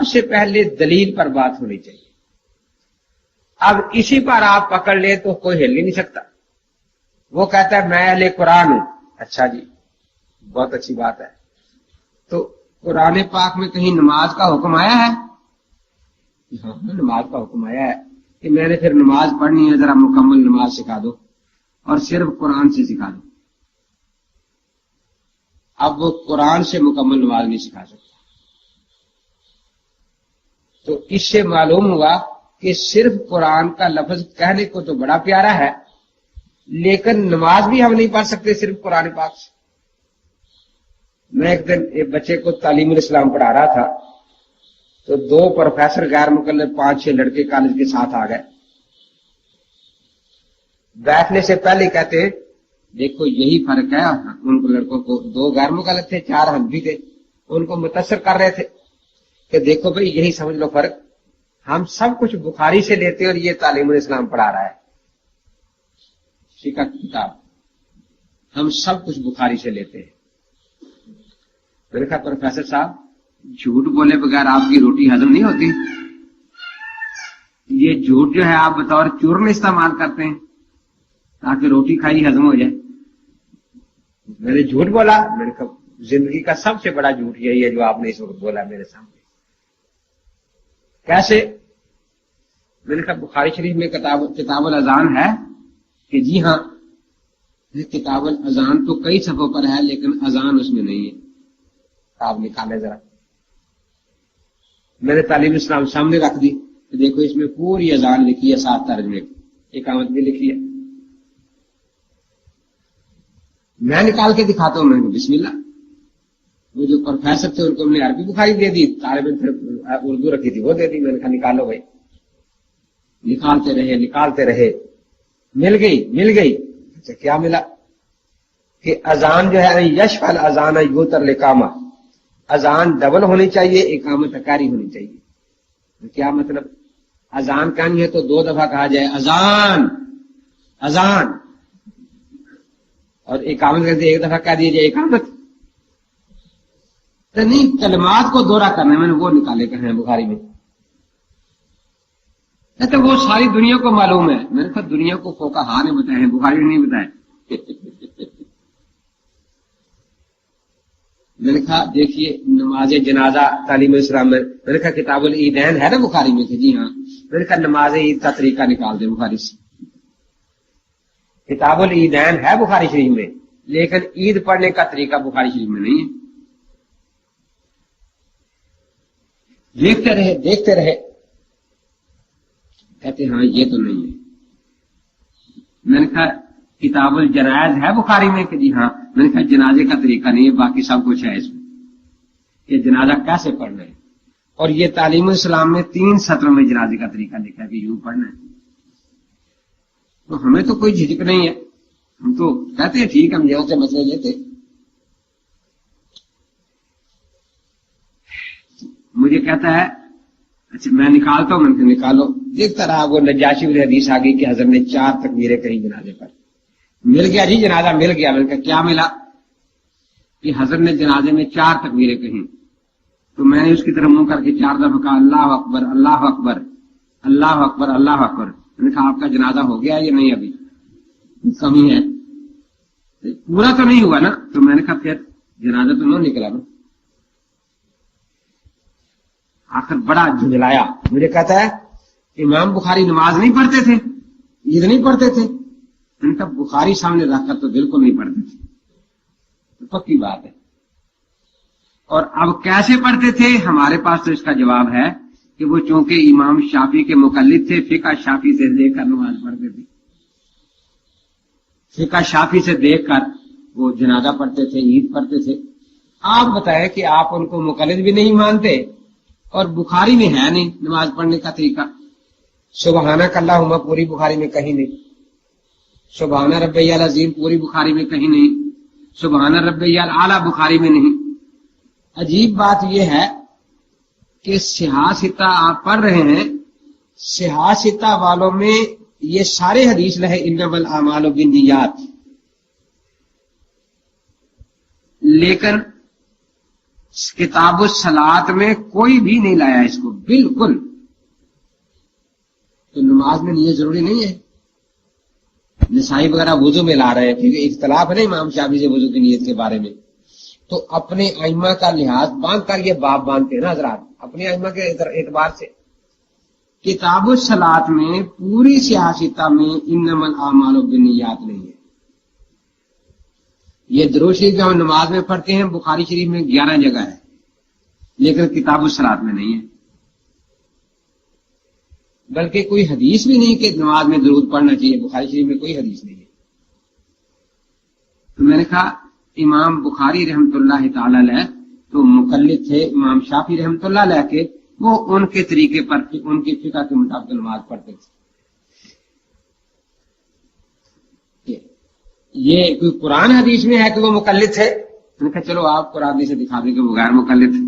सबसे पहले दलील पर बात होनी चाहिए। अब इसी पर आप पकड़ ले तो कोई हिल ही नहीं सकता। वो कहता है मैं अहले कुरान हूं, अच्छा जी बहुत अच्छी बात है, तो कुरान पाक में कहीं नमाज का हुक्म आया है? हाँ नमाज का हुक्म आया है कि मैंने फिर नमाज पढ़नी है, जरा मुकम्मल नमाज सिखा दो और सिर्फ कुरान से सिखा दो। अब वो कुरान से मुकम्मल नमाज नहीं सिखा सकता। तो इससे मालूम हुआ कि सिर्फ कुरान का लफ्ज कहने को तो बड़ा प्यारा है, लेकिन नमाज भी हम नहीं पढ़ सकते सिर्फ कुरान पाक से। मैं एक दिन एक बच्चे को तालीमुल इस्लाम पढ़ा रहा था, तो 2 प्रोफेसर गैर मुकल्लफ 5-6 लड़के कॉलेज के साथ आ गए। बैठने से पहले कहते देखो यही फर्क है। उनको लड़कों को 2 गैर मुकल्लफ थे, 4 हम भी थे, उनको मुतासर कर रहे थे कि देखो भाई यही समझ लो फर्क, हम सब कुछ बुखारी से लेते और ये तालीमुल इस्लाम पढ़ा रहा है, फिक़ह की किताब, हम सब कुछ बुखारी से लेते हैं। मैंने कहा प्रोफेसर साहब झूठ बोले बगैर आपकी रोटी हजम नहीं होती। ये झूठ जो है आप बतौर चूर्ण इस्तेमाल करते हैं ताकि रोटी खाई हजम हो जाए। मैंने झूठ बोला? मैंने कहा जिंदगी का सबसे बड़ा झूठ यही है जो आपने इस वक्त बोला मेरे सामने। कैसे? मैंने कहा बुखारी शरीफ में किताबुल अजान है कि जी हाँ, किताबुल अजान तो कई सफ़ों पर है लेकिन अजान उसमें नहीं है। आप निकाले जरा। मैंने तालीम इस्लाम सामने रख दी, तो देखो इसमें पूरी अजान लिखी है, 7 तर्जमे की, इकामत भी लिखी है। मैं निकाल के दिखाता हूं, मैंने बिस्मिल्लाह। वो जो प्रोफेसर थे उनको हमने अरबी बुखारी दे दी, तालिब इल्म फिर उर्दू रखी थी वो दे दी। मैंने कहा निकालो भाई। निकालते रहे, मिल गई। अच्छा क्या मिला? कि अजान जो है यशफल अजान यूतर लिकामा, अजान डबल होनी चाहिए, इकामत अकारी होनी चाहिए। तो क्या मतलब? अजान कहनी है तो 2 दफा कहा जाए अजान अजान, और इकामत करते 1 दफा कह दिया जाए इकामत। तो नहीं, कलमात को दोहरा करना। मैंने वो निकाले कहे हैं बुखारी में। तो वो सारी दुनिया को मालूम है। मैंने कहा दुनिया को फुक़हा ने बताए हैं, बुखारी ने नहीं बताए। मैंने कहा देखिए नमाज जनाजा तालीम इस्लाम में, मैंने कहा किताबुल ईदैन है ना बुखारी में? जी हाँ। मैंने कहा नमाज ईद का तरीका निकाल दे बुखारी से। किताबुल ईदैन है बुखारी शरीफ में, लेकिन ईद पढ़ने का तरीका बुखारी शरीफ में नहीं है। देखते रहे, कहते हाँ ये तो नहीं है। मैंने कहा किताबुल जनाज़ है बुखारी में? कि जी हाँ। मैंने कहा जनाजे का तरीका नहीं है, बाकी सब कुछ है इसमें कि जनाजा कैसे पढ़ना है। और ये तालीमुल इस्लाम में 3 सत्र में जनाजे का तरीका लिखा है कि यूं पढ़ना है। तो हमें तो कोई झिझक नहीं है, हम तो कहते हैं ठीक, हम यहां से मसले लेते। मुझे कहता है अच्छा मैं निकालता हूं। मैंने निकालो। देखता रहा, वो नजाशी वाली हदीस आ गई कि हज़रत ने 4 तकबीरें कही जनाजे पर। मिल गया जी, जनाजा मिल गया। मैंने कहा क्या मिला? कि हज़रत ने जनाजे में 4 तकबीरें कही। तो मैंने उसकी तरफ मुंह करके 4 दफा कहा अल्लाह अकबर अल्लाह अकबर अल्लाह अकबर अल्लाह अकबर। मैंने कहा आपका जनाजा हो गया या नहीं? अभी कमी है, पूरा तो नहीं हुआ ना। तो मैंने कहा फिर जनाजा तो नहीं निकला ना। आखिर बड़ा झुंझलाया। मुझे कहता है इमाम बुखारी नमाज नहीं पढ़ते थे, ईद नहीं पढ़ते थे। मैंने कहा बुखारी सामने रखकर तो बिल्कुल नहीं पढ़ते थे, तो पक्की बात है। और अब कैसे पढ़ते थे? हमारे पास तो इसका जवाब है कि वो चूंकि इमाम शाफी के मुकल्लिद थे, फिक़ह शाफी से देखकर नमाज पढ़ते थे। फिक़ह शाफी से देखकर वो जनाजा पढ़ते थे, ईद पढ़ते थे। आप बताएं कि आप उनको मुकल्लिद भी नहीं मानते और बुखारी में है नहीं नमाज पढ़ने का तरीका। सुबहानक अल्लाहुम्मा पूरी बुखारी में कहीं नहीं, सुबहान रब्बियल अज़ीम पूरी बुखारी में कहीं नहीं, सुबहान रब्बियल आला बुखारी में नहीं। अजीब बात यह है कि सिहासिता आप पढ़ रहे हैं, सिहासिता वालों में ये सारे हदीस रहे इन्नमल आमालु बिन्नियात, लेकिन کتاب الصلاۃ میں کوئی بھی نہیں لایا اس کو بالکل. تو نماز میں نیت ضروری نہیں ہے. نسائی وغیرہ وضو میں لا رہے ہیں کیونکہ اختلاف ہے نا امام شافعی سے وضو کی نیت کے بارے میں. تو اپنے ائمہ کا لحاظ باندھ کر یہ باب باندھتے ہیں نا حضرات اپنے ائمہ کے اعتبار سے. کتاب الصلاۃ میں پوری سیاستہ میں انما الاعمال بالنیات نہیں ہے. یہ درود شریف جو ہم نماز میں پڑھتے ہیں بخاری شریف میں 11 جگہ ہے لیکن کتاب الصلاۃ میں نہیں ہے. بلکہ کوئی حدیث بھی نہیں کہ نماز میں درود پڑھنا چاہیے. بخاری شریف میں کوئی حدیث نہیں ہے. تو میں نے کہا امام بخاری رحمۃ اللہ تعالی علیہ تو مقلد تھے امام شافعی رحمۃ اللہ علیہ کے. وہ ان کے طریقے پر ان کی فقہ کے مطابق نماز پڑھتے تھے. یہ کوئی قرآن حدیث میں ہے کہ وہ مقلد تھے. میں نے کہا چلو آپ قرآن حدیث سے دکھا دیں کہ وہ غیر مقلد تھے.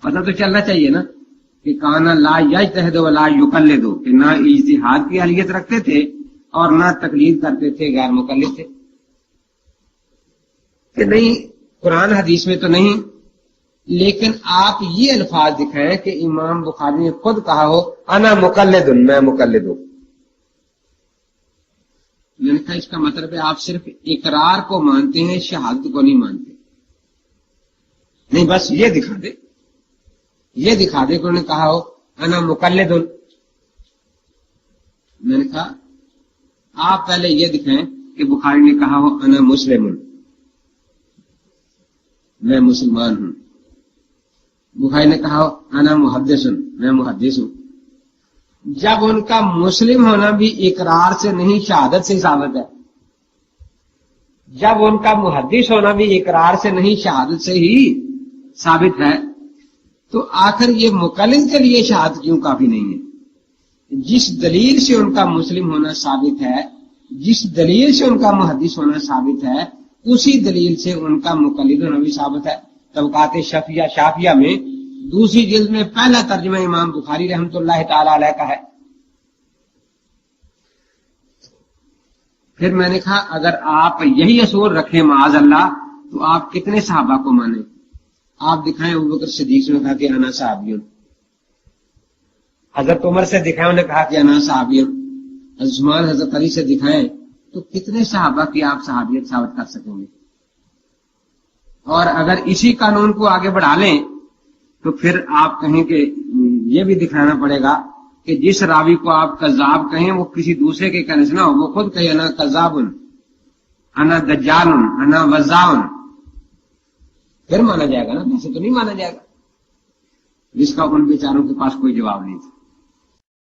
پتہ تو چلنا چاہیے نا کہ کانا لا یجتہد ولا یقلد کہ نہ اجتہاد کی اہلیت رکھتے تھے اور نہ تقلید کرتے تھے غیر مقلد تھے. کہ نہیں قرآن حدیث میں تو نہیں لیکن آپ یہ الفاظ دکھائیں کہ امام بخاری نے خود کہا ہو انا مقلد میں مقلد ہوں. میں نے کہا اس کا مطلب ہے آپ صرف اقرار کو مانتے ہیں شہادت کو نہیں مانتے. نہیں بس یہ دکھا دے کہ انہوں نے کہا ہو انا مقلد. میں نے کہا آپ پہلے یہ دکھائیں کہ بخاری نے کہا ہو انا مسلم میں مسلمان ہوں. بخاری نے کہا ہو انا محدث میں محدث ہوں. جب ان کا مسلم ہونا بھی اقرار سے نہیں شہادت سے ثابت ہے. جب ان کا محدث ہونا بھی اقرار سے نہیں شہادت سے ہی ثابت ہے تو آخر یہ مقلد کے لیے شہادت کیوں کافی نہیں ہے؟ جس دلیل سے ان کا مسلم ہونا ثابت ہے جس دلیل سے ان کا محدث ہونا ثابت ہے اسی دلیل سے ان کا مقلد ہونا بھی ثابت ہے. طبقات شافعیہ میں دوسری جلد میں پہلا ترجمہ امام بخاری رحمۃ اللہ تعالی علیہ کا ہے. پھر میں نے کہا اگر آپ یہی اصول رکھیں معاذ اللہ تو آپ کتنے صحابہ کو مانیں؟ آپ دکھائیں ابوبکر صدیق سے کہا کہ انا صحابی ہوں. حضرت عمر سے دکھائیں انہوں نے کہا کہ انا صحابی ہوں. عثمان حضرت علی سے دکھائیں تو کتنے صحابہ کی آپ صحابیت ثابت کر سکیں گے؟ اور اگر اسی قانون کو آگے بڑھا لیں تو پھر آپ کہیں کہ یہ بھی دکھانا پڑے گا کہ جس راوی کو آپ کذاب کہیں وہ کسی دوسرے کے کہنے سے نہ ہو. وہ خود کہے انا کذاب انا دجال انا وزاع پھر مانا جائے گا نا. ویسے تو نہیں مانا جائے گا. جس کا ان بیچاروں کے پاس کوئی جواب نہیں تھا.